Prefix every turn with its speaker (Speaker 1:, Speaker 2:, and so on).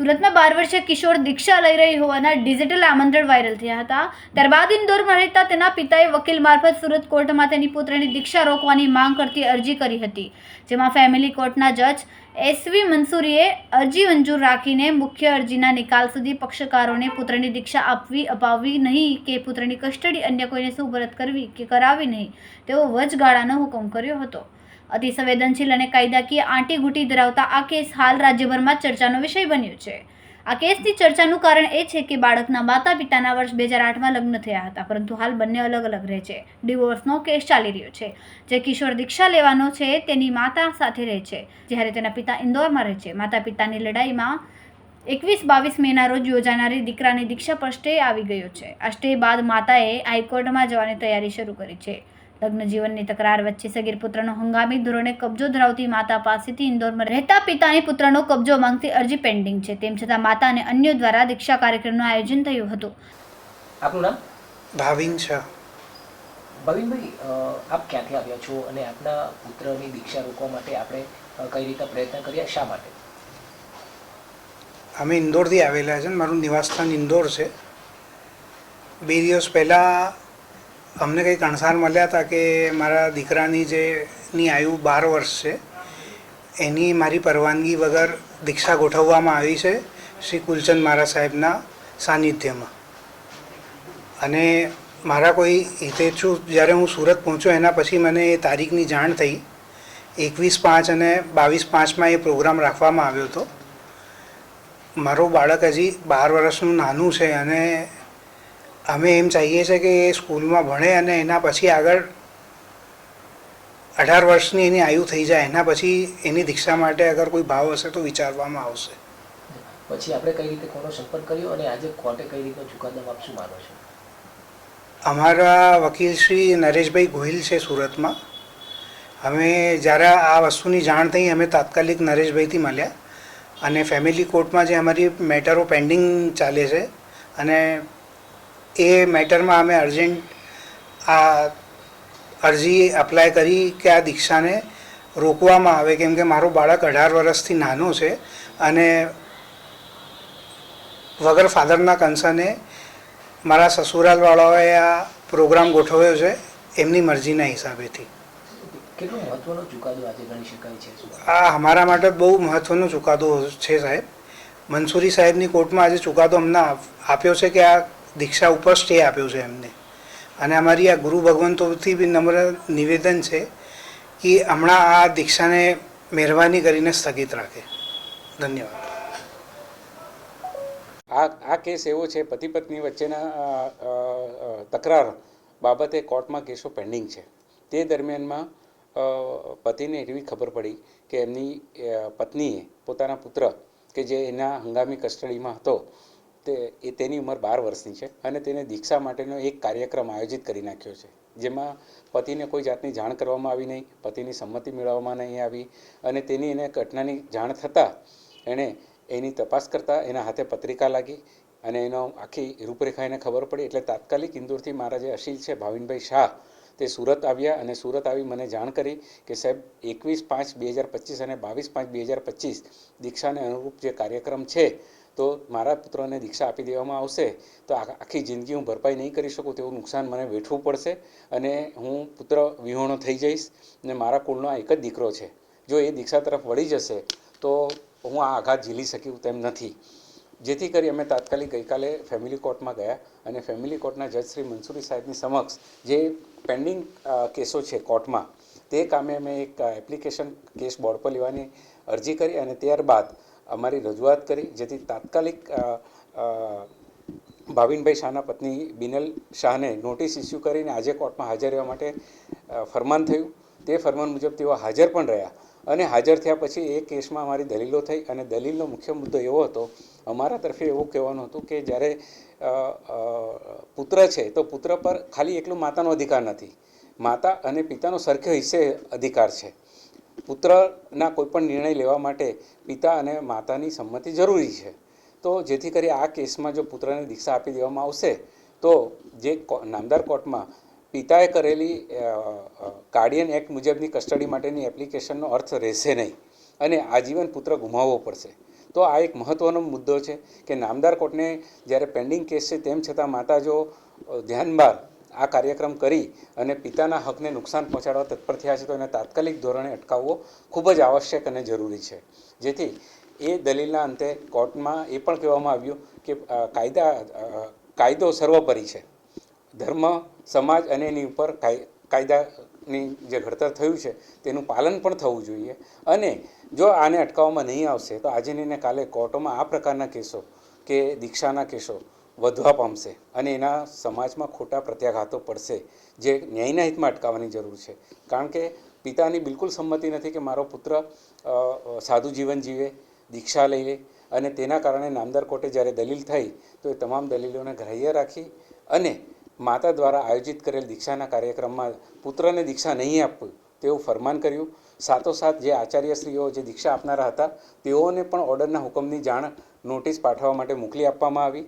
Speaker 1: સુરતમાં 12 વર્ષીય કિશોર દીક્ષા લઈ રહી હોવાના ડિજિટલ આમંત્રણ વાયરલ થયા હતા। ત્યારબાદ ઇન્દોરમાં રહેતા તેના પિતાએ વકીલ મારફત સુરત કોર્ટમાં તેની પુત્રની દીક્ષા રોકવાની માંગ કરતી અરજી કરી હતી, જેમાં ફેમિલી કોર્ટના જજ એસવી મંસૂરીએ અરજી મંજૂર રાખીને મુખ્ય અરજીના નિકાલ સુધી પક્ષકારોને પુત્રની દીક્ષા આપવી અપાવવી નહીં કે પુત્રની કસ્ટડી અન્ય કોઈને સુપરત કરવી કે કરાવવી નહીં તેવો વચગાળાનો હુકમ કર્યો હતો। અતિ સંવેદનશીલ અને કાયદાકીય આંટીઘૂંટી ધરાવતા આ કેસ હાલ રાજ્યભરમાં ચર્ચાનો વિષય બન્યો છે। આ કેસની ચર્ચાનું કારણ એ છે કે બાળકના માતા પિતાના વર્ષ 2008માં લગ્ન થયા હતા, પરંતુ હાલ બંને અલગ અલગ રહે છે। ડિવોર્સનો કેસ ચાલી રહ્યો છે। જે કિશોર દીક્ષા લેવાનો છે તેની માતા સાથે રહે છે, જ્યારે તેના પિતા ઇન્દોરમાં રહે છે। માતા પિતાની લડાઈમાં 21-22 મેના રોજ યોજાનારી દીકરાની દીક્ષા પર સ્ટે આવી ગયો છે। આ સ્ટે બાદ માતાએ હાઈકોર્ટમાં જવાની તૈયારી શરૂ કરી છે। લગ્ન જીવનની તકરાર વચ્ચે સગીર પુત્રનો હંગામી ધોરણે કબજો ધરાવતી માતા પાસેથી ઇન્દોરમાં રહેતા પિતાની પુત્રનો કબજો માંગતી અરજી પેન્ડિંગ છે। તેમ છતાં માતા અને અન્યો દ્વારા દીક્ષા કાર્યક્રમનું આયોજન થયું હતું।
Speaker 2: આપનું નામ?
Speaker 3: ભાવિન શાહ।
Speaker 2: ભાવિનભાઈ, આપ ક્યાંથી આવ્યા છો અને આપના પુત્રની દીક્ષા રોકવા માટે આપણે કઈ રીતે પ્રયત્ન કર્યા, શા માટે?
Speaker 3: અમે ઇન્દોરથી આવેલા છે, મારું નિવાસસ્થાન ઇન્દોર છે। 2 દિવસ પહેલાં અમને કંઈક અણસાર મળ્યા હતા કે મારા દીકરાની જેની આયુ 12 વર્ષ છે એની મારી પરવાનગી વગર દીક્ષા ગોઠવવામાં આવી છે શ્રી કુલચંદ મહારાજ સાહેબના સાનિધ્યમાં। અને મારા કોઈ હિતેચ્છુ જ્યારે હું સુરત પહોંચ્યો એના પછી મને એ તારીખની જાણ થઈ। 21/5 અને 22/5માં એ પ્રોગ્રામ રાખવામાં આવ્યો હતો। મારું બાળક હજી 12 વર્ષનું નાનું છે અને અમે એમ ચાહીએ છીએ કે એ સ્કૂલમાં ભણે અને એના પછી આગળ 18 વર્ષની એની આયુ થઈ જાય, એના પછી એની દીક્ષા માટે અગર કોઈ ભાવ હશે તો વિચારવામાં આવશે।
Speaker 2: પછી આપણે કઈ રીતે કોનો સંપર્ક કર્યો અને આજે કોર્ટે કઈ રીતનો ચુકાદો આપ શું માનો છો?
Speaker 3: અમારા વકીલ શ્રી નરેશભાઈ ગોહિલ છે સુરતમાં। અમે જ્યારે આ વસ્તુની જાણ થઈ અમે તાત્કાલિક નરેશભાઈથી મળ્યા અને ફેમિલી કોર્ટમાં જે અમારી મેટરો પેન્ડિંગ ચાલે છે અને એ મેટરમાં અમે અર્જન્ટ આ અરજી અપ્લાય કરી કે આ દીક્ષાને રોકવામાં આવે, કેમ કે મારો બાળક 18 વર્ષથી નાનો છે અને વગર ફાધરના કન્સર્ને મારા સસુરાલવાળાઓએ આ પ્રોગ્રામ ગોઠવ્યો છે એમની મરજીના હિસાબેથી।
Speaker 2: કેટલો મહત્વનો ચુકાદો આજે ગણી શકાય છે?
Speaker 3: આ અમારા માટે બહુ મહત્ત્વનો ચુકાદો છે સાહેબ। મંસૂરી સાહેબની કોર્ટમાં આજે ચુકાદો અમને આપ્યો છે કે આ દીક્ષા ઉપર સ્ટે આપ્યો છે એમને। અને અમારી આ ગુરુ ભગવંતોથી બી નમ્ર નિવેદન છે કે હમણાં આ દીક્ષાને મહેરબાની કરીને સ્થગિત રાખે। ધન્યવાદ।
Speaker 4: આ કેસ એવો છે, પતિ પત્ની વચ્ચેના તકરાર બાબતે કોર્ટમાં કેસો પેન્ડિંગ છે। તે દરમિયાનમાં પતિને એવી ખબર પડી કે એમની પત્નીએ પોતાના પુત્ર કે જે એના હંગામી કસ્ટડીમાં હતો તેની ઉંમર 12 વર્ષની છે અને તેને દીક્ષા માટેનો એક કાર્યક્રમ આયોજિત કરી નાખ્યો છે, જેમાં પતિને કોઈ જાતની જાણ કરવામાં આવી નહીં, પતિની સંમતિ મેળવવામાં નહીં આવી અને તેની એને ઘટનાની જાણ થતાં એણે એની તપાસ કરતાં એના હાથે પત્રિકા લાગી અને એનો આખી રૂપરેખા એને ખબર પડી। એટલે તાત્કાલિક ઇન્દોરથી મારા જે અશીલ છે ભાવિનભાઈ શાહ તે સુરત આવ્યા અને સુરત આવી મને જાણ કરી કે સાહેબ 21/5/2025 અને 22/5/2025 દીક્ષાને અનુરૂપ જે કાર્યક્રમ છે તો મારા પુત્રને દીક્ષા આપી દેવામાં આવશે તો આખી જિંદગી હું ભરપાઈ નહીં કરી શકું તેવું નુકસાન મને વેઠવું પડશે અને હું પુત્ર વિહોણો થઈ જઈશ અને મારા કુળનો આ એક જ દીકરો છે, જો એ દીક્ષા તરફ વળી જશે તો હું આ આઘાત ઝીલી શક્યું તેમ નથી। જેથી કરી અમે તાત્કાલિક ગઈકાલે ફેમિલી કોર્ટમાં ગયા અને ફેમિલી કોર્ટના જજ શ્રી મંસૂરી સાહેબની સમક્ષ જે પેન્ડિંગ કેસો છે કોર્ટમાં તે કામે અમે એક એપ્લિકેશન કેસ બોર્ડ પર લેવાની અરજી કરી અને ત્યારબાદ અમારી રજૂઆત કરી, જેથી તાત્કાલિક ભાવિનભાઈ શાહના પત્ની બિનલ શાહને નોટિસ ઇસ્યુ કરીને આજે કોર્ટમાં હાજર રહેવા માટે ફરમાન થયું। તે ફરમાન મુજબ તેઓ હાજર પણ રહ્યા અને હાજર થયા પછી એ કેસમાં અમારી દલીલો થઈ અને દલીલનો મુખ્ય મુદ્દો એવો હતો, અમારા તરફે એવું કહેવાનું હતું કે જ્યારે પુત્ર છે તો પુત્ર પર ખાલી એકલું માતાનો અધિકાર નથી, માતા અને પિતાનો સરખો હિસ્સે અધિકાર છે। પુત્રના કોઈપણ નિર્ણય લેવા માટે પિતા અને માતાની સંમતિ જરૂરી છે। તો જેથી કરી આ કેસમાં જો પુત્રને દીક્ષા આપી દેવામાં આવશે તો જે નામદાર કોર્ટમાં પિતાએ કરેલી ગાર્ડિયન એક્ટ મુજબની કસ્ટડી માટેની એપ્લિકેશનનો અર્થ રહેશે નહીં અને આજીવન પુત્ર ગુમાવવો પડશે। તો આ એક મહત્ત્વનો મુદ્દો છે કે નામદાર કોર્ટને જ્યારે પેન્ડિંગ કેસ છે તેમ છતાં માતા જો ધ્યાનબાર આ કાર્યક્રમ કરી અને પિતાના હકને નુકસાન પહોંચાડવા તત્પર થયા છે તો એને તાત્કાલિક ધોરણે અટકાવવો ખૂબ જ આવશ્યક અને જરૂરી છે, જેથી એ દલીલના અંતે કોર્ટમાં એ પણ કહેવામાં આવ્યું કે કાયદો સર્વોપરી છે. ધર્મ, સમાજ અને એની ઉપર કાયદાની જે ઘડતર થયું છે તેનું પાલન પણ થવું જોઈએ અને જો આને અટકાવવામાં નહીં આવશે તો આજે ને કાલે કોર્ટોમાં આ પ્રકારના કેસો કે દીક્ષાના કેસો વધવા પામશે અને એના સમાજમાં ખોટા પ્રત્યાઘાતો પડશે, જે ન્યાયના હિતમાં અટકાવવાની જરૂર છે. કારણ કે પિતાની બિલકુલ સંમતિ નથી કે મારો પુત્ર સાદું જીવન જીવે, દીક્ષા લઈ લે અને તેના કારણે નામદાર કોર્ટે જ્યારે દલીલ થઈ તો એ તમામ દલીલોને ગ્રાહ્ય રાખી અને માતા દ્વારા આયોજિત કરેલ દીક્ષાના કાર્યક્રમમાં પુત્રને દીક્ષા નહીં આપવું તેવું ફરમાન કર્યું. સાથોસાથ જે આચાર્યશ્રીઓ જે દીક્ષા આપનારા હતા તેઓને પણ ઓર્ડરના હુકમની જાણ નોટિસ પાઠવવા માટે મોકલી આપવામાં આવી